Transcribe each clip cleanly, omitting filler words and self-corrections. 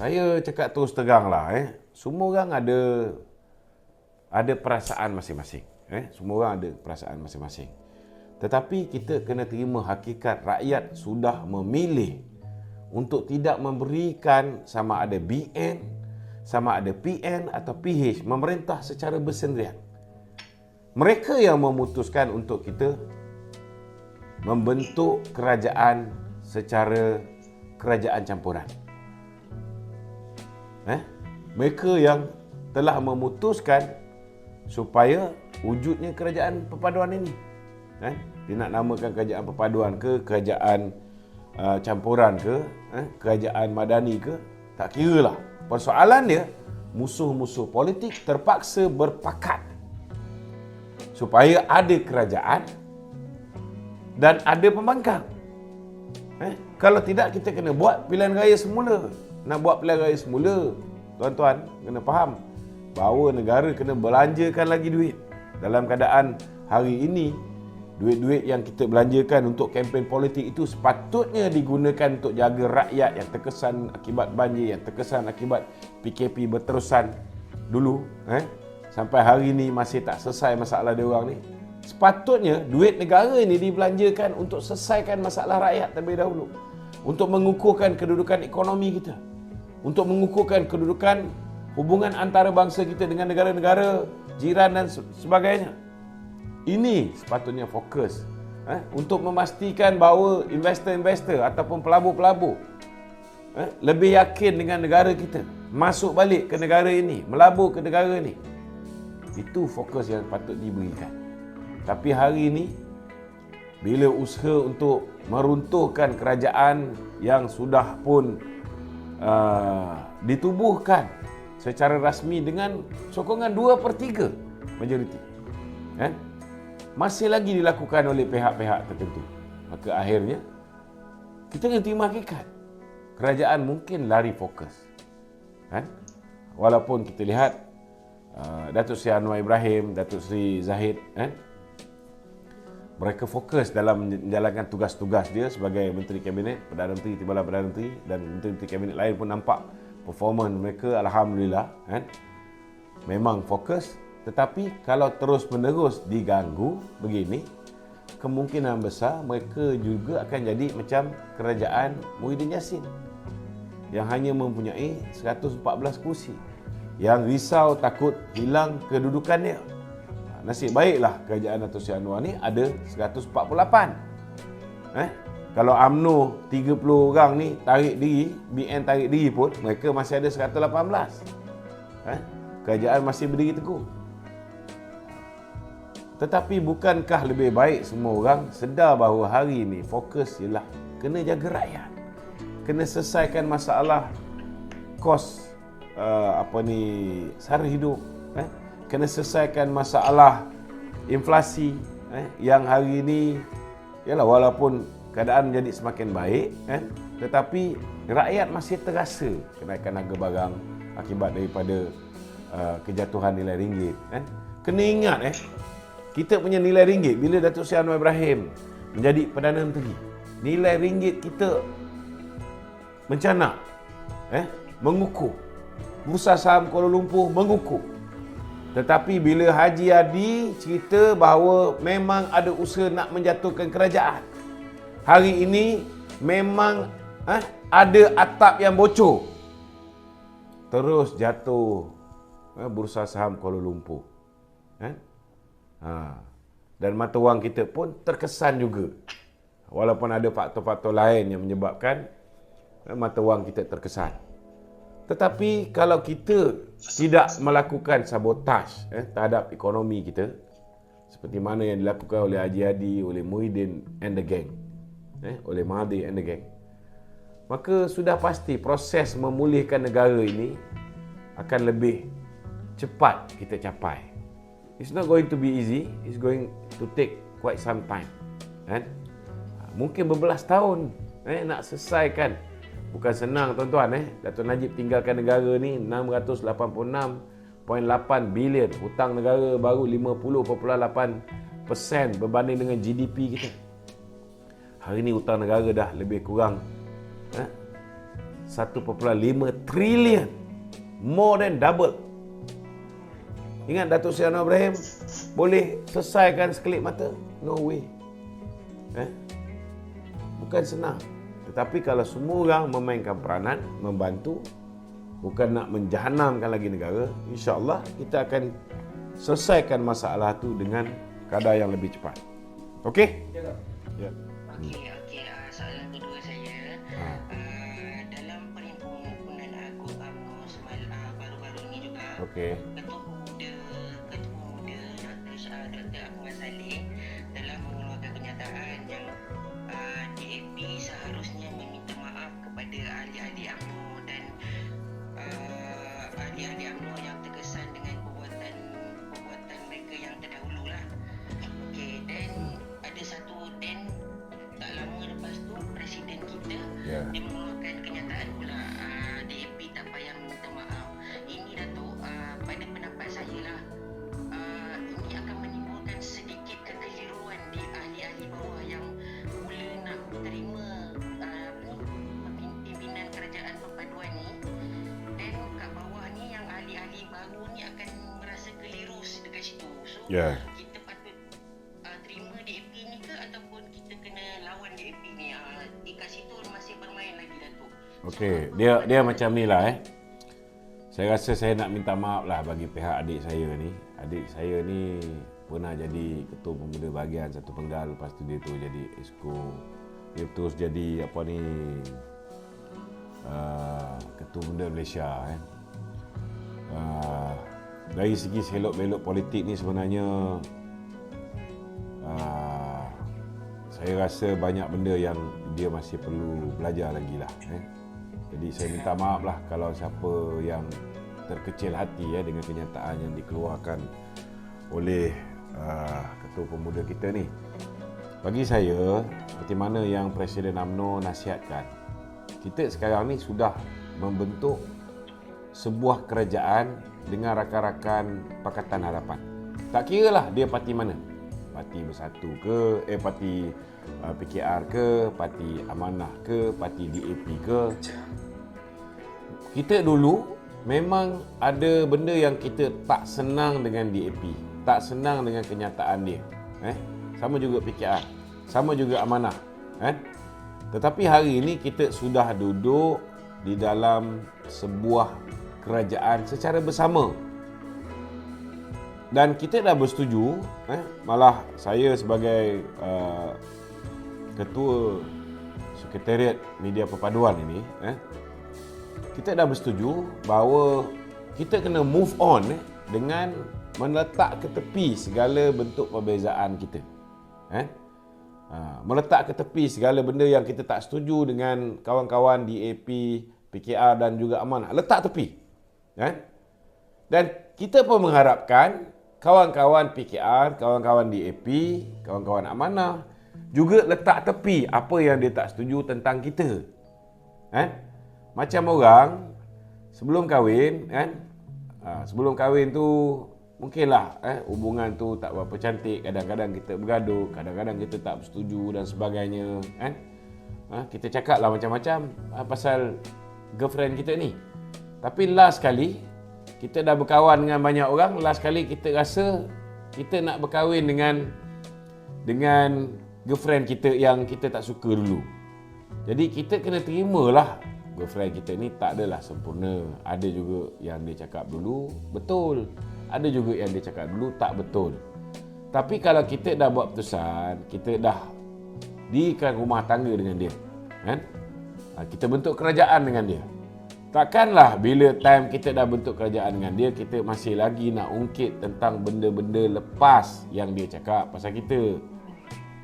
Saya cakap terus terang lah, semua orang ada perasaan masing-masing. Semua orang ada perasaan masing-masing. Tetapi kita kena terima hakikat rakyat sudah memilih untuk tidak memberikan sama ada BN, sama ada PN atau PH, memerintah secara bersendirian. Mereka yang memutuskan untuk kita membentuk kerajaan secara kerajaan campuran. Mereka yang telah memutuskan supaya wujudnya kerajaan perpaduan ini. Dia nak namakan kerajaan perpaduan ke, kerajaan campuran ke, kerajaan madani ke, tak kira lah. Persoalan dia, musuh-musuh politik terpaksa berpakat supaya ada kerajaan dan ada pembangkang. Kalau tidak, kita kena buat pilihan raya semula. Nak buat pilihan raya semula, tuan-tuan kena faham bahawa negara kena belanjakan lagi duit. Dalam keadaan hari ini, duit-duit yang kita belanjakan untuk kempen politik itu sepatutnya digunakan untuk jaga rakyat yang terkesan akibat banjir, yang terkesan akibat PKP berterusan dulu. Sampai hari ini masih tak selesai masalah dia orang ni. Sepatutnya duit negara ini dibelanjakan untuk selesaikan masalah rakyat terlebih dahulu. Untuk mengukuhkan kedudukan ekonomi kita. Untuk mengukuhkan kedudukan hubungan antara bangsa kita dengan negara-negara jiran dan sebagainya. Ini sepatutnya fokus untuk memastikan bahawa investor-investor ataupun pelabur-pelabur lebih yakin dengan negara kita, masuk balik ke negara ini, melabur ke negara ini. Itu fokus yang patut diberikan. Tapi hari ini, bila usaha untuk meruntuhkan kerajaan yang sudah pun ditubuhkan secara rasmi dengan sokongan 2/3 majoriti, masih lagi dilakukan oleh pihak-pihak tertentu, maka akhirnya kita kena terima hakikat. Kerajaan mungkin lari fokus. Walaupun kita lihat Datuk Seri Anwar Ibrahim, Datuk Seri Zahid, mereka fokus dalam menjalankan tugas-tugas dia sebagai Menteri Kabinet, Perdana Menteri, Timbalan Perdana Menteri dan Menteri-Menteri Kabinet lain pun nampak performance mereka, Alhamdulillah, memang fokus. Tetapi kalau terus-menerus diganggu begini, kemungkinan besar mereka juga akan jadi macam kerajaan Muhyiddin Yassin yang hanya mempunyai 114 kursi. Yang risau takut hilang kedudukannya. Nasib baiklah kerajaan Datuk Seri Anwar ni ada 148. Kalau UMNO 30 orang ni tarik diri, BN tarik diri pun, mereka masih ada 118. Kerajaan masih berdiri teguh. Tetapi bukankah lebih baik semua orang sedar bahawa hari ini fokus ialah kena jaga rakyat. Kena selesaikan masalah kos sara hidup. Kena selesaikan masalah inflasi yang hari ini ialah walaupun keadaan menjadi semakin baik, tetapi rakyat masih terasa kenaikan harga barang akibat daripada kejatuhan nilai ringgit. Kena ingat kita punya nilai ringgit bila Datuk Seri Anwar Ibrahim menjadi Perdana Menteri, nilai ringgit kita mencanak, mengukuh. Bursa saham Kuala Lumpur mengukuh. Tetapi bila Haji Hadi cerita bahawa memang ada usaha nak menjatuhkan kerajaan, hari ini memang ada atap yang bocor, terus jatuh bursa saham Kuala Lumpur. Dan mata wang kita pun terkesan juga. Walaupun ada faktor-faktor lain yang menyebabkan mata wang kita terkesan. Tetapi kalau kita tidak melakukan sabotaj terhadap ekonomi kita, seperti mana yang dilakukan oleh Haji Hadi, oleh Muhyiddin and the gang, oleh Mahathir and the gang, maka sudah pasti proses memulihkan negara ini akan lebih cepat kita capai. It's not going to be easy. It's going to take quite some time. Mungkin berbelas tahun nak selesaikan. Bukan senang tuan-tuan. Datuk Najib tinggalkan negara ni 686.8 bilion. Hutang negara baru 50.8% berbanding dengan GDP kita. Hari ni hutang negara dah lebih kurang 1.5 trilion. More than double. Ingat Datuk Seri Anwar Ibrahim boleh selesaikan sekelip mata? No way. Bukan senang. Tetapi kalau semua orang memainkan peranan, membantu, bukan nak menjahanamkan lagi negara, insya-Allah kita akan selesaikan masalah itu dengan kadar yang lebih cepat. Okey? Ya. Okey. Soalan kedua saya, dalam perhimpunan agung UMNO baru-baru ni juga, Okey. Ketua Pemuda Dr. Ahmad Saleh telah mengeluarkan kenyataan yang DAP seharusnya meminta maaf kepada ahli-ahli UMNO dan ahli-ahli UMNO yang terkesan dengan perbuatan mereka yang terdahulu lah. Okey, dan ada satu tak lama lepas tu Presiden kita dia mengeluarkan kenyataan pula, DAP tak payah minta maaf. Ini Datuk, pada pendapat saya lah, ini akan menimbulkan sedikit kekeliruan di ahli-ahli bawah yang mula nak terima pimpinan kerajaan perpaduan ni, dan kat bawah ni yang ahli-ahli baru ni akan merasa keliru dekat situ. So kita patut terima DAP ni ke ataupun kita kena lawan DAP ni? Dekat situ masih bermain lagi Datuk. Okey, dia macam ni lah. Saya rasa saya nak minta maaf lah bagi pihak adik saya ni. Adik saya ni pernah jadi ketua pemuda bahagian satu penggal, lepas tu dia tu jadi exco. Dia terus jadi ketua pemuda Malaysia dari segi selok-belok politik ni sebenarnya saya rasa banyak benda yang dia masih perlu belajar lagi lah. Jadi saya minta maaf lah kalau siapa yang terkecil hati dengan kenyataan yang dikeluarkan oleh ketua pemuda kita ni. Bagi saya, seperti mana yang Presiden UMNO nasihatkan, kita sekarang ni sudah membentuk sebuah kerajaan dengan rakan-rakan Pakatan Harapan. Tak kira lah dia parti mana. Parti Bersatu ke, parti PKR ke, parti Amanah ke, parti DAP ke. Kita dulu memang ada benda yang kita tak senang dengan DAP, tak senang dengan kenyataan dia. Sama juga PKR, sama juga Amanah. Tetapi hari ini kita sudah duduk di dalam sebuah kerajaan secara bersama. Dan kita dah bersetuju, malah saya sebagai ketua Sekretariat Media Perpaduan ini, kita dah bersetuju bahawa kita kena move on dengan meletak ke tepi segala bentuk perbezaan kita. Meletak ke tepi segala benda yang kita tak setuju dengan kawan-kawan DAP, PKR dan juga Amanah. Letak tepi. Dan kita pun mengharapkan kawan-kawan PKR, kawan-kawan DAP, kawan-kawan Amanah juga letak tepi apa yang dia tak setuju tentang kita. Macam orang sebelum kahwin, sebelum kahwin tu mungkinlah hubungan tu tak berapa cantik, kadang-kadang kita bergaduh, kadang-kadang kita tak bersetuju dan sebagainya, kita cakap lah macam-macam pasal girlfriend kita ni. Tapi last kali kita dah berkawan dengan banyak orang, last kali kita rasa kita nak berkahwin dengan girlfriend kita yang kita tak suka dulu. Jadi kita kena terimalah girlfriend kita ni tak adalah sempurna. Ada juga yang dia cakap dulu betul, ada juga yang dia cakap dulu tak betul. Tapi kalau kita dah buat keputusan, kita dah dirikan rumah tangga dengan dia, kita bentuk kerajaan dengan dia, takkanlah bila time kita dah bentuk kerajaan dengan dia, kita masih lagi nak ungkit tentang benda-benda lepas yang dia cakap pasal kita.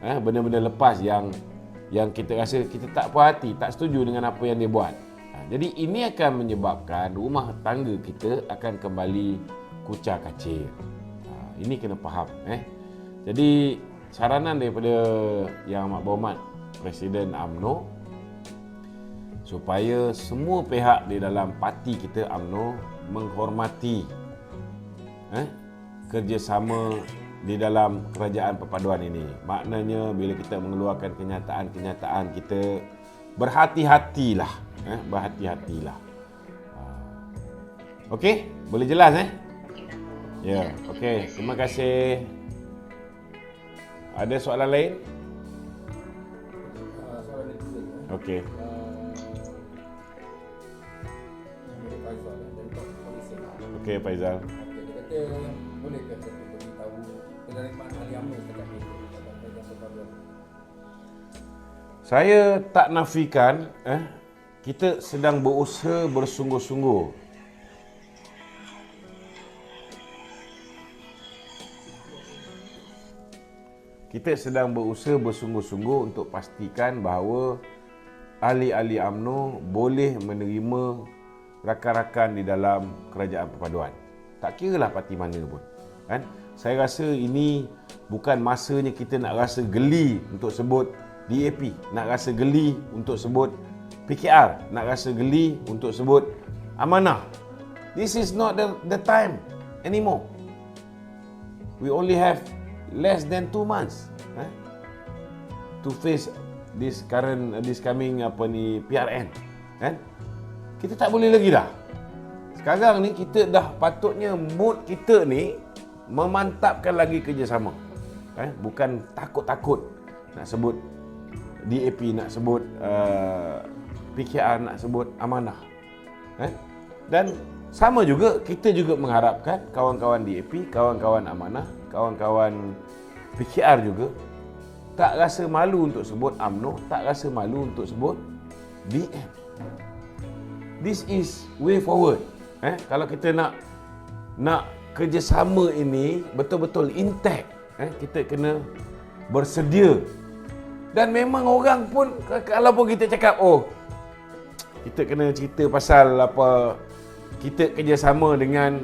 Benda-benda lepas yang kita rasa kita tak puas hati, tak setuju dengan apa yang dia buat. Jadi ini akan menyebabkan rumah tangga kita akan kembali kucar kacir. Ini kena faham. Jadi saranan daripada Yang Amat Berhormat Presiden UMNO, supaya semua pihak di dalam parti kita UMNO menghormati kerjasama di dalam kerajaan perpaduan ini. Maknanya bila kita mengeluarkan kenyataan-kenyataan kita berhati-hatilah. Berhati-hatilah. Okey, boleh jelas Ya, okey. Terima kasih. Ada soalan lain? Soalan netizen. Okey. Okey, Faizal. Dia kata bolehkah saya beritahu penerimaan ahli UMNO dekat ni kerajaan perpaduan? Saya tak nafikan kita sedang berusaha bersungguh-sungguh. Kita sedang berusaha bersungguh-sungguh untuk pastikan bahawa ahli-ahli UMNO boleh menerima rakan-rakan di dalam kerajaan perpaduan. Tak kiralah parti mana pun. Kan? Saya rasa ini bukan masanya kita nak rasa geli untuk sebut DAP, nak rasa geli untuk sebut PKR, nak rasa geli untuk sebut Amanah. This is not the time anymore. We only have less than 2 months to face this coming PRN, kan? Kita tak boleh lagi dah. Sekarang ni kita dah patutnya mood kita ni memantapkan lagi kerjasama. Bukan takut-takut nak sebut DAP, nak sebut PKR, nak sebut Amanah. Dan sama juga, kita juga mengharapkan kawan-kawan DAP, kawan-kawan Amanah, kawan-kawan PKR juga tak rasa malu untuk sebut UMNO, tak rasa malu untuk sebut BN. This is way forward. Kalau kita nak kerjasama ini betul-betul intact, kita kena bersedia. Dan memang orang pun, kalau pun kita cakap, kita kena cerita pasal apa, kita kerjasama dengan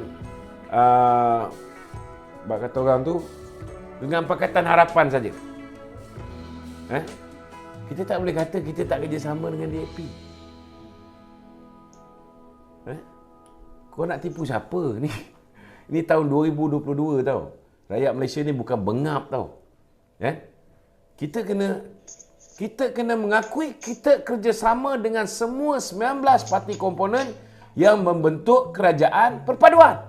kata orang tu, dengan Pakatan Harapan saja. Kita tak boleh kata kita tak kerjasama dengan DAP. Kau nak tipu siapa ni? Ini tahun 2022 tau. Rakyat Malaysia ni bukan bengap tau. Kita kena mengakui kita kerjasama dengan semua 19 parti komponen yang membentuk kerajaan perpaduan.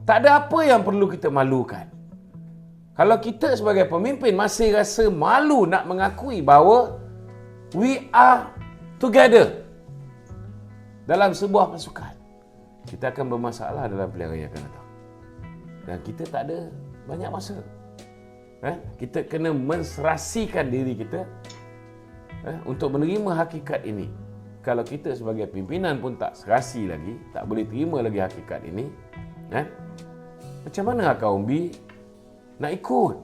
Tak ada apa yang perlu kita malukan. Kalau kita sebagai pemimpin masih rasa malu nak mengakui bahawa we are together dalam sebuah pasukan, kita akan bermasalah dalam pilihan raya akan datang. Dan kita tak ada banyak masa. Kita kena menserasikan diri kita untuk menerima hakikat ini. Kalau kita sebagai pimpinan pun tak serasi lagi, tak boleh terima lagi hakikat ini, macam mana kaum B nak ikut?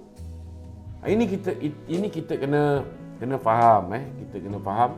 Ini kita kena faham, kita kena faham